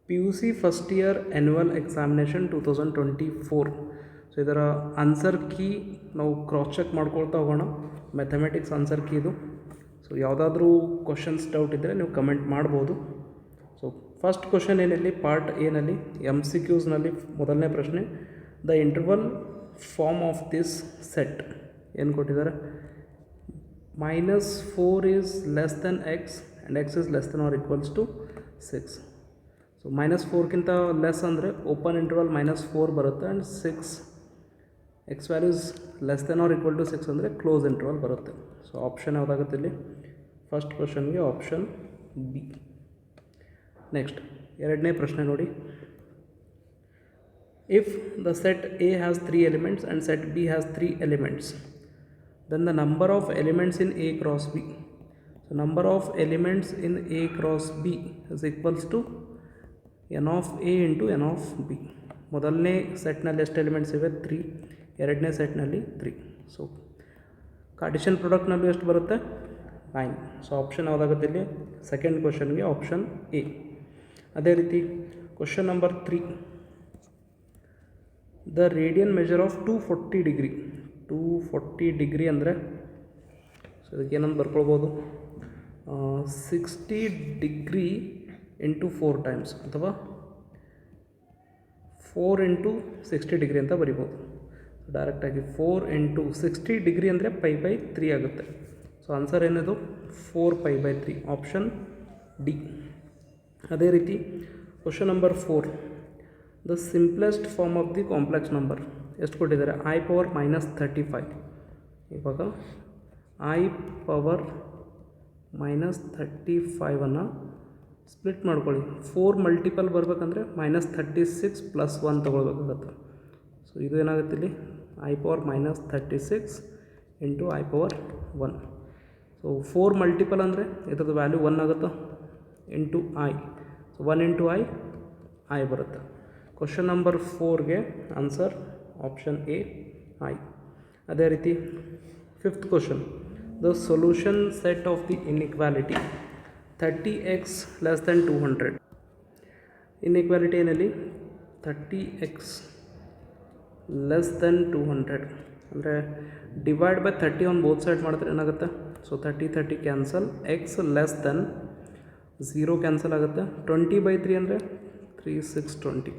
P U C first year annual examination 2024. So ಇದರ answer key ನಾವು cross check ಮಾಡ್ಕೊಳ್ತಾ ಹೋಗೋಣ. ಮ್ಯಾಥಮೆಟಿಕ್ಸ್ ಆನ್ಸರ್ ಕೀ ಇದು. ಸೊ ಯಾವುದಾದ್ರೂ ಕ್ವಶನ್ಸ್ ಡೌಟ್ ಇದ್ದರೆ ನೀವು ಕಮೆಂಟ್ ಮಾಡ್ಬೋದು. ಸೊ ಫಸ್ಟ್ ಕ್ವಶನ್ ಏನಲ್ಲಿ ಪಾರ್ಟ್ ಎನಲ್ಲಿ MCQsನಲ್ಲಿ ಮೊದಲನೇ ಪ್ರಶ್ನೆ, the interval form of this set ಏನು ಕೊಟ್ಟಿದ್ದಾರೆ? -4 is less than x and x is less than or equals to 6. So -4ಗಿಂತ ಲೆಸ್ ಅಂದರೆ ಓಪನ್ ಇಂಟರ್ವಲ್ -4 ಬರುತ್ತೆ and 6 x values less than or equal to 6 ಅಂದರೆ ಕ್ಲೋಸ್ ಇಂಟರ್ವಲ್ ಬರುತ್ತೆ. So option ಯಾವುದಾಗುತ್ತೆ ಇಲ್ಲಿ? First ಕ್ವಶನ್ಗೆ ಆಪ್ಷನ್ ಬಿ. ನೆಕ್ಸ್ಟ್ ಎರಡನೇ ಪ್ರಶ್ನೆ ನೋಡಿ, if the set A has 3 elements and set B has 3 elements, then the number of elements in A cross B. So number of elements in A cross B is equals to n of A into n of B. ಮೊದಲನೇ ಸೆಟ್ನಲ್ಲಿ ಎಷ್ಟು elements ಇವೆ? 3. ಎರಡನೇ ಸೆಟ್ನಲ್ಲಿ 3. So Cartesian ಪ್ರಾಡಕ್ಟ್ನಲ್ಲೂ ಎಷ್ಟು ಬರುತ್ತೆ? 9. So option ಯಾವುದಾಗುತ್ತೆ ಇಲ್ಲಿ? ಸೆಕೆಂಡ್ ಕ್ವಶನ್ಗೆ ಆಪ್ಷನ್ ಎ. ಅದೇ ರೀತಿ question number 3, the radian measure of 240 degree. 240 degree ಅಂದರೆ ಸೊ ಇದಕ್ಕೆ ಏನಂತ ಬರ್ಕೊಳ್ಬೋದು? 60 ಡಿಗ್ರಿ ಇಂಟು 4 ಟೈಮ್ಸ್ ಅಥವಾ 4 ಇಂಟು 60 ಡಿಗ್ರಿ ಅಂತ ಬರಿಬೋದು. ಡೈರೆಕ್ಟಾಗಿ 4 ಇಂಟು 60 ಡಿಗ್ರಿ ಅಂದರೆ π/3 ಆಗುತ್ತೆ. ಸೊ ಆನ್ಸರ್ ಏನಿದು? 4π/3, ಆಪ್ಷನ್ ಡಿ. ಅದೇ ರೀತಿ question number 4, the simplest form of the complex number ಎಷ್ಟು ಕೊಟ್ಟಿದ್ದಾರೆ? i⁻35. ಇವಾಗ i⁻35 ಸ್ಪ್ಲಿಟ್ ಮಾಡ್ಕೊಳ್ಳಿ. 4 ಮಲ್ಟಿಪಲ್ ಬರಬೇಕಂದ್ರೆ -36 + 1 ತೊಗೊಳ್ಬೇಕಾಗತ್ತೆ. ಸೊ ಇದು ಏನಾಗುತ್ತೆ ಇಲ್ಲಿ? i⁻36 into i⁻1. So 4 multiple ಅಂದರೆ ಇದ್ರದ್ದು ವ್ಯಾಲ್ಯೂ 1 ಆಗುತ್ತೆ into i. So 1 into i ಬರುತ್ತೆ. ಕ್ವಶನ್ ನಂಬರ್ 4ಗೆ ಆನ್ಸರ್ ಆಪ್ಷನ್ ಎ, ಐ. ಅದೇ ರೀತಿ fifth question, the solution set of the inequality 30x less than 200. Inequality ಏನಲ್ಲಿ 30x ಲೆಸ್ ದೆನ್ 200 ಅಂದರೆ divide by 30 on both side ಮಾಡಿದ್ರೆ ಏನಾಗುತ್ತೆ? So 30 cancel, x less than 0 cancel ಆಗುತ್ತೆ. 20/3 ಅಂದರೆ 3 6 20,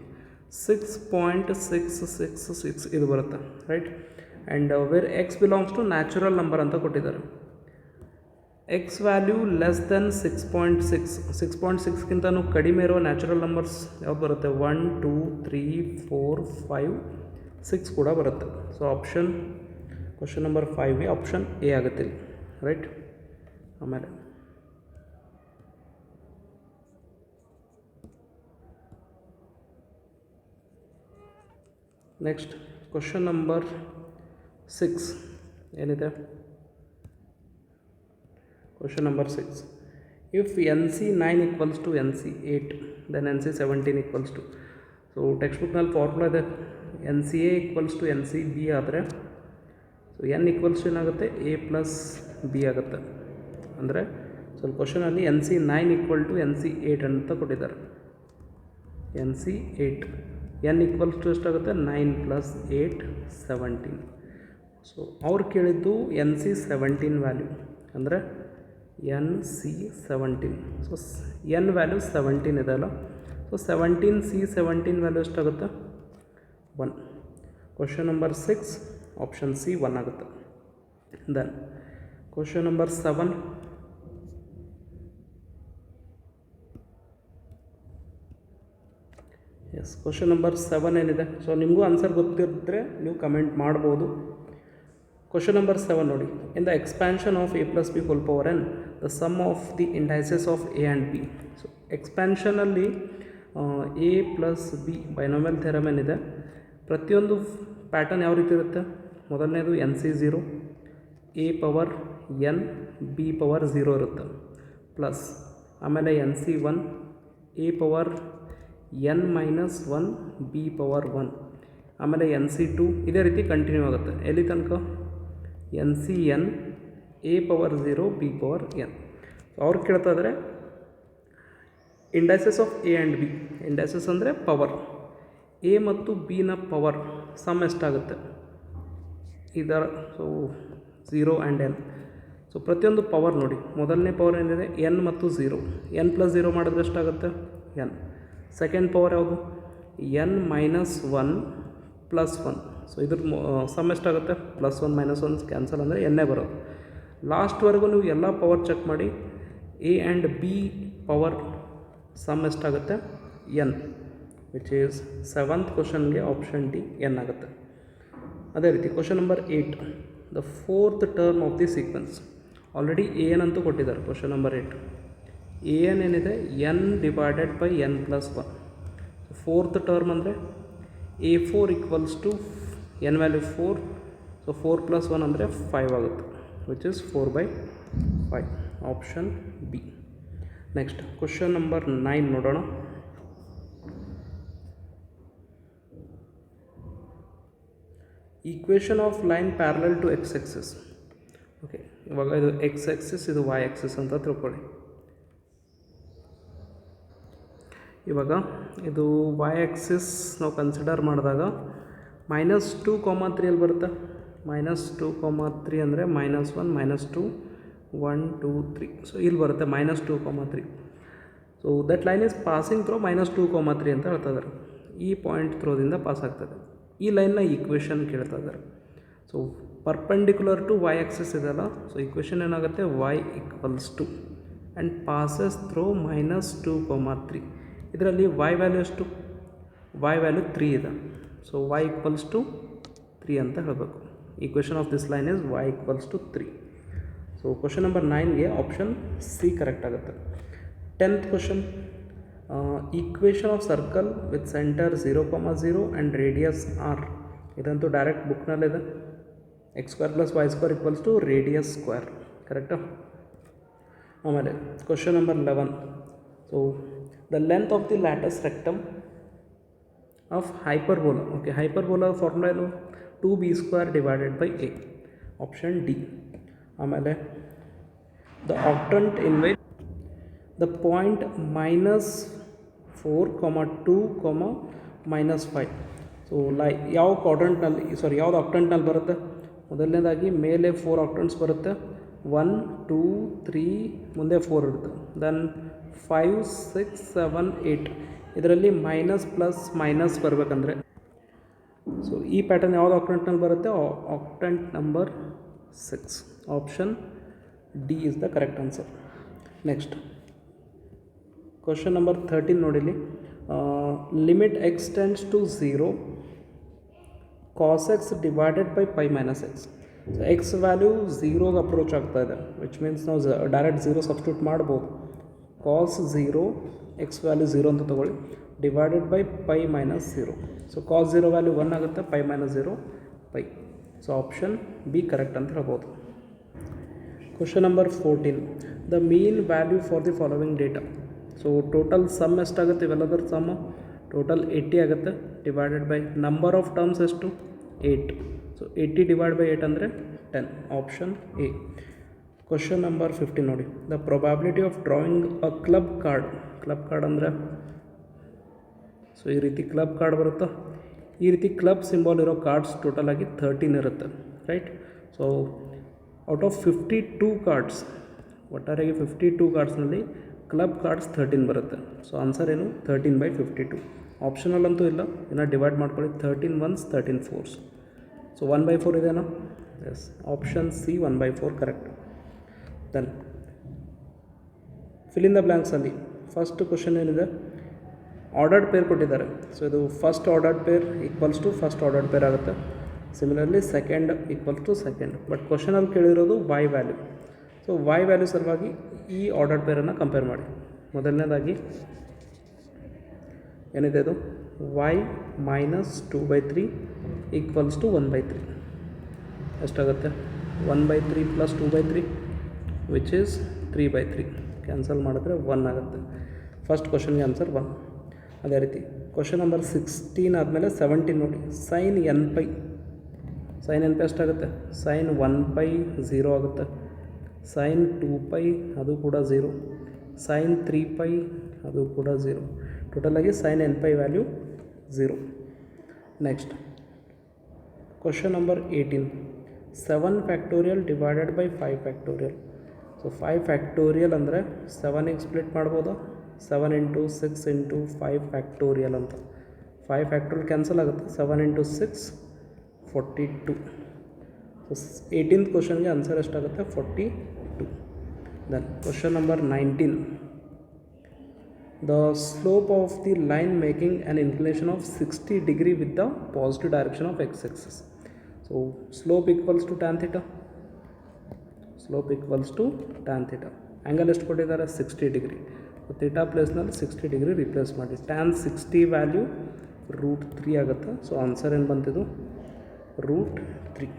6.666 ಇದು ಬರುತ್ತೆ, right. And where x belongs to natural number ಅಂತ ಕೊಟ್ಟಿದ್ದಾರೆ. ಎಕ್ಸ್ ವ್ಯಾಲ್ಯೂ ಲೆಸ್ ದೆನ್ 6.6, 6.6ಗಿಂತನೂ ಕಡಿಮೆ ಇರೋ ನ್ಯಾಚುರಲ್ ನಂಬರ್ಸ್ ಯಾವ್ದು ಬರುತ್ತೆ? 1 2 3 4 5 6 ಕೂಡ ಬರುತ್ತೆ. ಸೊ ಆಪ್ಷನ್ ಕ್ವಶನ್ ನಂಬರ್ 5ಗೆ ಆಪ್ಷನ್ ಎ ಆಗುತ್ತೆ ಇಲ್ಲಿ, ರೈಟ್. ಆಮೇಲೆ ನೆಕ್ಸ್ಟ್ ಕ್ವಶನ್ ನಂಬರ್ 6 ಏನಿದೆ? Question number 6, if NC9 equals to NC8 then NC17 equals to. So text ಬುಕ್ನಲ್ಲಿ ಫಾರ್ಮುಲಾ ಇದೆ, NCA ಈಕ್ವಲ್ಸ್ ಟು NCB ಆದರೆ ಸೊ n ಈಕ್ವಲ್ಸ್ ಏನಾಗುತ್ತೆ? A + B ಆಗುತ್ತೆ. ಅಂದರೆ ಸ್ವಲ್ಪ ಕ್ವಶನಲ್ಲಿ NC9 ಈಕ್ವಲ್ ಟು NC8 ಅಂತ ಕೊಟ್ಟಿದ್ದಾರೆ. NC8 n ಈಕ್ವಲ್ಸ್ ಟು ಎಷ್ಟಾಗುತ್ತೆ? 9 + 8 17. ಸೊ ಅವ್ರು ಕೇಳಿದ್ದು NC17 ವ್ಯಾಲ್ಯೂ ಅಂದರೆ NC17. ಸೊ n ವ್ಯಾಲ್ಯೂ 17 ಇದೆ ಅಲ್ಲ, ಸೊ 17C17 ವ್ಯಾಲ್ಯೂ ಎಷ್ಟಾಗುತ್ತೆ? 1. ಕ್ವಶನ್ ನಂಬರ್ 6 ಆಪ್ಷನ್ ಸಿ 1 ಆಗುತ್ತೆ. Then question number 7, yes question number 7 ಏನಿದೆ? ಸೊ ನಿಮಗೂ ಆನ್ಸರ್ ಗೊತ್ತಿದ್ದರೆ ನೀವು ಕಮೆಂಟ್ ಮಾಡ್ಬೋದು. ಕ್ವಶನ್ ನಂಬರ್ 7 ನೋಡಿ, in the expansion of a + b whole power n, the sum of the indices of a and b. So ಎಕ್ಸ್ಪ್ಯಾನ್ಷನಲ್ಲಿ a + b binomial theorem ಏನಿದೆ, ಪ್ರತಿಯೊಂದು pattern ಯಾವ ರೀತಿ ಇರುತ್ತೆ? ಮೊದಲನೇದು NC0, a power n b power 0 ಇರುತ್ತೆ, plus ಆಮೇಲೆ NC1 a power n-1 b power 1, ಆಮೇಲೆ NC2 ಇದೇ ರೀತಿ ಕಂಟಿನ್ಯೂ ಆಗುತ್ತೆ. ಎಲ್ಲಿ ತನಕ? NCn a power 0 b power n. ಅವ್ರು ಕೇಳ್ತಾ ಇದ್ದಾರೆ indices of A and B. Indices ಅಂದರೆ ಪವರ್. ಎ ಮತ್ತು ಬಿನ ಪವರ್ ಸಮ್ ಎಷ್ಟಾಗುತ್ತೆ ಇದರ. So 0 and N. ಸೊ ಪ್ರತಿಯೊಂದು ಪವರ್ ನೋಡಿ, ಮೊದಲನೇ ಪವರ್ ಏನಿದೆ ಎನ್ ಮತ್ತು 0. ಎನ್ ಪ್ಲಸ್ 0 ಮಾಡಿದ್ರೆ ಎಷ್ಟಾಗುತ್ತೆ ಎನ್. ಸೆಕೆಂಡ್ ಪವರ್ ಯಾವುದು ಎನ್ ಮೈನಸ್ 1 ಪ್ಲಸ್ 1. ಸೊ ಇದ್ರ ಸಮ್ ಎಷ್ಟಾಗುತ್ತೆ +1 -1 ಕ್ಯಾನ್ಸಲ್ ಅಂದರೆ ಎನ್ನೇ ಬರೋದು. ಲಾಸ್ಟ್ವರೆಗೂ ನೀವು ಎಲ್ಲ ಪವರ್ ಚೆಕ್ ಮಾಡಿ. A and B power sum ಎಷ್ಟಾಗುತ್ತೆ ಎನ್, ವಿಚ್ ಈಸ್ 7th ಕ್ವಶನ್ಗೆ ಆಪ್ಷನ್ ಡಿ ಎನ್ ಆಗುತ್ತೆ. ಅದೇ ರೀತಿ question number 8, the 4th term of the sequence. Already A n ಅಂತೂ ಕೊಟ್ಟಿದ್ದಾರೆ. ಕ್ವಶನ್ ನಂಬರ್ 8 ಎ ಎನ್ ಏನಿದೆ n divided by n plus 1. 4th term ಅಂದರೆ A4 equals to n value 4. So 4 + 1 ಅಂದರೆ 5 ಆಗುತ್ತೆ, which is 4/5. Option B. Next question number 9 ನೋಡೋಣ. Equation of line parallel to X axis. Okay, ಇವಾಗ ಇದು X axis, ಇದು Y axis ಅಂತ ತಿಳ್ಕೊಳ್ಳಿ. ಇವಾಗ ಇದು ವೈ ಆಕ್ಸಿಸ್ ನಾವು ಕನ್ಸಿಡರ್ ಮಾಡಿದಾಗ -2, 3 ಬರುತ್ತೆ. -2, 3 ಅಂದರೆ -1, -2, 1, 2, 3. ಸೊ ಇಲ್ಲಿ ಬರುತ್ತೆ -2, 3. So that line is passing through -2, 3 ಅಂತ ಹೇಳ್ತಾ ಇದ್ದಾರೆ. ಈ ಪಾಯಿಂಟ್ ಥ್ರೋದಿಂದ ಪಾಸ್ ಆಗ್ತದೆ. ಈ ಲೈನ್ನ ಈಕ್ವೇಷನ್ ಕೇಳ್ತಾ ಇದ್ದಾರೆ. So perpendicular to y axis ಇದೆಲ್ಲ. ಸೊ ಈಕ್ವೇಷನ್ ಏನಾಗುತ್ತೆ y = ಆ್ಯಂಡ್ ಪಾಸಸ್ ಥ್ರೋ -2, 3. ಇದರಲ್ಲಿ y ವ್ಯಾಲ್ಯೂ ಎಷ್ಟು, y ವ್ಯಾಲ್ಯೂ 3 ಇದೆ. ಸೊ y = 3 ಅಂತ ಹೇಳಬೇಕು. Equation of this line is y = 3. So question number 9ಗೆ ಆಪ್ಷನ್ ಸಿ ಕರೆಕ್ಟ್ ಆಗುತ್ತೆ. 10th question, equation of circle with centre 0, 0 and radius r. ಇದಂತೂ direct ಬುಕ್ನಲ್ಲಿದೆ. x² + y² = radius square. ಕರೆಕ್ಟಾ? ಆಮೇಲೆ question number 11, so the length of the latus rectum of hyperbola. Okay, hyperbola formula ಏನು, 2b² / a. Option D. ಆಮೇಲೆ the octant in which the point -4, 2, -5. So ಯಾವ ಕ್ವಾಡ್ರಂಟ್ನಲ್ಲಿ, ಯಾವ್ದು ಆಕ್ಟಂಟ್ನಲ್ಲಿ ಬರುತ್ತೆ? ಮೊದಲನೇದಾಗಿ ಮೇಲೆ 4 ಆಕ್ಟಂಟ್ಸ್ ಬರುತ್ತೆ. 1, 2, 3 ಮುಂದೆ 4 ಇರುತ್ತೆ. ದೆನ್ 5, 6, 7, 8. ಇದರಲ್ಲಿ -- ಬರಬೇಕಂದ್ರೆ ಸೊ ಈ ಪ್ಯಾಟರ್ನ್ ಯಾವ್ದು ಆಕ್ಟಂಟ್ನಲ್ಲಿ ಬರುತ್ತೆ? Octant number 6. Option D is the correct answer. Next question number 13 ನೋಡಿಲಿ. Limit x tends to 0 cos x divided by π - x. So x value 0ಗೆ ಅಪ್ರೋಚ್ ಆಗ್ತಾ ಇದೆ, ವಿಚ್ ಮೀನ್ಸ್ ನಾವು ಡೈರೆಕ್ಟ್ 0 ಸಬ್ಸ್ಟಿಟ್ಯೂಟ್ ಮಾಡ್ಬೋದು. cos 0, ಎಕ್ಸ್ ವ್ಯಾಲ್ಯೂ 0 ಅಂತ ತೊಗೊಳ್ಳಿ, divided by π - 0. So cos 0 value 1 ಆಗುತ್ತೆ, π - 0 π. So option B correct ಅಂತ ಹೇಳ್ಬೋದು. Question number 14, the mean value for the following data. So total some ಎಷ್ಟಾಗುತ್ತೆ? ಇವೆಲ್ಲದರ ಸಮ್ ಟೋಟಲ್ 80 ಆಗುತ್ತೆ, divided by number of terms ಎಷ್ಟು? 8. So 80 / 8 ಅಂದರೆ 10. Option A. ಕ್ವಶನ್ ನಂಬರ್ 15 ನೋಡಿ. The probability of drawing a club card. Club card ಅಂದರೆ so ಈ ರೀತಿ club card ಬರುತ್ತಾ? ಈ ರೀತಿ ಕ್ಲಬ್ ಸಿಂಬಾಲ್ ಇರೋ ಕಾರ್ಡ್ಸ್ ಟೋಟಲ್ ಆಗಿ 13 ಇರುತ್ತೆ, right? So out of 52 cards, ಒಟ್ಟಾರೆಯಾಗಿ 52 ಕಾರ್ಡ್ಸ್ನಲ್ಲಿ ಕ್ಲಬ್ ಕಾರ್ಡ್ಸ್ 13 ಬರುತ್ತೆ. ಸೊ ಆನ್ಸರ್ ಏನು? 13/52. ಆಪ್ಷನಲ್ ಅಂತೂ ಇಲ್ಲ, ಇನ್ನು ಡಿವೈಡ್ ಮಾಡ್ಕೊಳ್ಳಿ. 13 1s, 13 4s. ಸೊ 1/4 ಇದೆನಾ? Yes, option C 1/4 correct. Then fill in the ಬ್ಲ್ಯಾಂಕ್ಸಲ್ಲಿ ಫಸ್ಟ್ ಕ್ವಶನ್ ಏನಿದೆ, ಆರ್ಡರ್ಡ್ ಪೇರ್ ಕೊಟ್ಟಿದ್ದಾರೆ. ಸೊ ಇದು first ordered pair equals to first ordered pair ಆಗುತ್ತೆ. Similarly second equals to second. But ಕ್ವಶನಲ್ಲಿ ಕೇಳಿರೋದು y value. So y value ಸಲುವಾಗಿ ಈ ordered ಪೇರನ್ನು compare ಮಾಡಿ. ಮೊದಲನೇದಾಗಿ ಏನಿದೆ ಅದು, y - 2/3 = 1/3. ಎಷ್ಟಾಗುತ್ತೆ? 1/3 + 2/3 ವಿಚ್ ಈಸ್ 3/3. ಕ್ಯಾನ್ಸಲ್ ಮಾಡಿದ್ರೆ 1 ಆಗುತ್ತೆ. ಫಸ್ಟ್ ಕ್ವಶನ್ಗೆ ಆನ್ಸರ್ 1. ಅದೇ ರೀತಿ ಕ್ವಶನ್ ನಂಬರ್ 16 ಆದಮೇಲೆ 17 ನೋಡಿ. sin nπ. sin nπ ಎಷ್ಟಾಗುತ್ತೆ? sin 1π 0 ಆಗುತ್ತೆ. sin 2π ಅದು ಕೂಡ 0. ಸೈನ್ 3π ಅದು ಕೂಡ 0. ಟೋಟಲಾಗಿ sine n π value 0. Next question number 18. 7 factorial divided by 5 factorial. So 5 factorial ಅಂದರೆ 7ಗೆ ಸ್ಪ್ಲಿಟ್ ಮಾಡ್ಬೋದು. 7 ಇಂಟು 6 ಇಂಟು 5 ಫ್ಯಾಕ್ಟೋರಿಯಲ್ ಅಂತ. 5 ಫ್ಯಾಕ್ಟೋರಿಯಲ್ ಕ್ಯಾನ್ಸಲ್ ಆಗುತ್ತೆ. 7 ಇಂಟು 6 42. ಸೊ 18th ಕ್ವಶನ್ಗೆ ಆನ್ಸರ್ ಎಷ್ಟಾಗುತ್ತೆ? 42. Then question number 19. The slope of the line making an inclination of 60 degree with the positive direction of x-axis. So slope equals to tan theta. Slope equals to tan theta. Angle ಎಷ್ಟು ಕೊಟ್ಟಿದ್ದಾರೆ? 60 degree. So theta ಪ್ಲೇಸ್ನಲ್ಲಿ 60 degree replace ಮಾಡಿ. Tan 60 value √3 ಆಗುತ್ತೆ. So answer ಏನು ಬಂತಿದ್ದು? √3.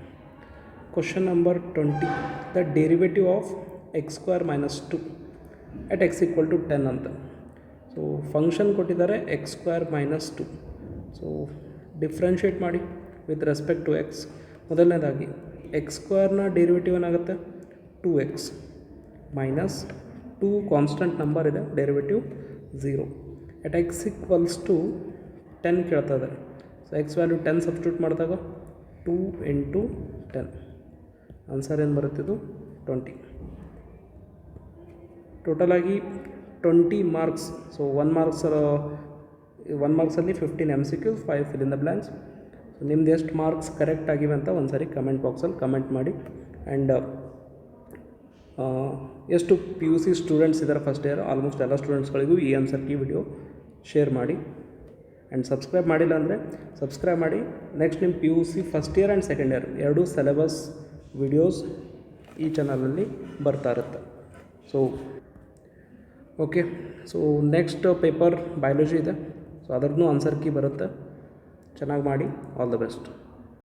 Question number 20. The derivative of x² - 2 at x = 10 ಅಂತ. So function ಕೊಟ್ಟಿದ್ದಾರೆ x² - 2. So differentiate ಮಾಡಿ ವಿತ್ ರೆಸ್ಪೆಕ್ಟ್ ಟು ಎಕ್ಸ್. ಮೊದಲನೇದಾಗಿ x² ಡೆರಿವೇಟಿವ್ ಏನಾಗುತ್ತೆ? 2x ಮೈನಸ್ 2 ಕಾನ್ಸ್ಟೆಂಟ್ ನಂಬರ್ ಇದೆ, ಡೆರಿವೇಟಿವ್ 0. ಎಟ್ x = 10 ಕೇಳ್ತಾ ಇದೆ. ಸೊ x ವ್ಯಾಲ್ಯೂ 10 ಸಬ್ಸ್ಟಿಟ್ಯೂಟ್ ಮಾಡಿದಾಗ 2 × 10. ಆನ್ಸರ್ ಏನು ಬರುತ್ತಿದ್ದು? 20. ಟೋಟಲಾಗಿ 20 marks. So 1 ಮಾರ್ಕ್ಸಲ್ಲಿ 15 MCQ, 5 fill in the blanks. So ನಿಮ್ದು ಎಷ್ಟು ಮಾರ್ಕ್ಸ್ ಕರೆಕ್ಟ್ ಆಗಿವೆ ಅಂತ ಒಂದು ಸಾರಿ ಕಮೆಂಟ್ ಬಾಕ್ಸಲ್ಲಿ ಕಮೆಂಟ್ ಮಾಡಿ. ಆ್ಯಂಡ್ ಎಷ್ಟು PUC ಸ್ಟೂಡೆಂಟ್ಸ್ ಇದ್ದಾರೆ ಫಸ್ಟ್ ಇಯರ್, ಆಲ್ಮೋಸ್ಟ್ ಎಲ್ಲ ಸ್ಟೂಡೆಂಟ್ಸ್ಗಳಿಗೂ ಈ ಆನ್ಸರ್ ಕೀ ವಿಡಿಯೋ ಶೇರ್ ಮಾಡಿ. ಆ್ಯಂಡ್ ಸಬ್ಸ್ಕ್ರೈಬ್ ಮಾಡಿಲ್ಲ ಅಂದರೆ ಸಬ್ಸ್ಕ್ರೈಬ್ ಮಾಡಿ. ನೆಕ್ಸ್ಟ್ ನಿಮ್ಮ PUC first year and second year ಎರಡೂ ಸಿಲೆಬಸ್ ವಿಡಿಯೋಸ್ ಈ ಚಾನಲಲ್ಲಿ ಬರ್ತಾ ಇರುತ್ತೆ. So okay, so next paper biology ಇದೆ. ಸೊ ಅದರದ್ದು ಆನ್ಸರ್ ಕೀ ಬರುತ್ತೆ. ಚೆನ್ನಾಗಿ ಮಾಡಿ. All the best.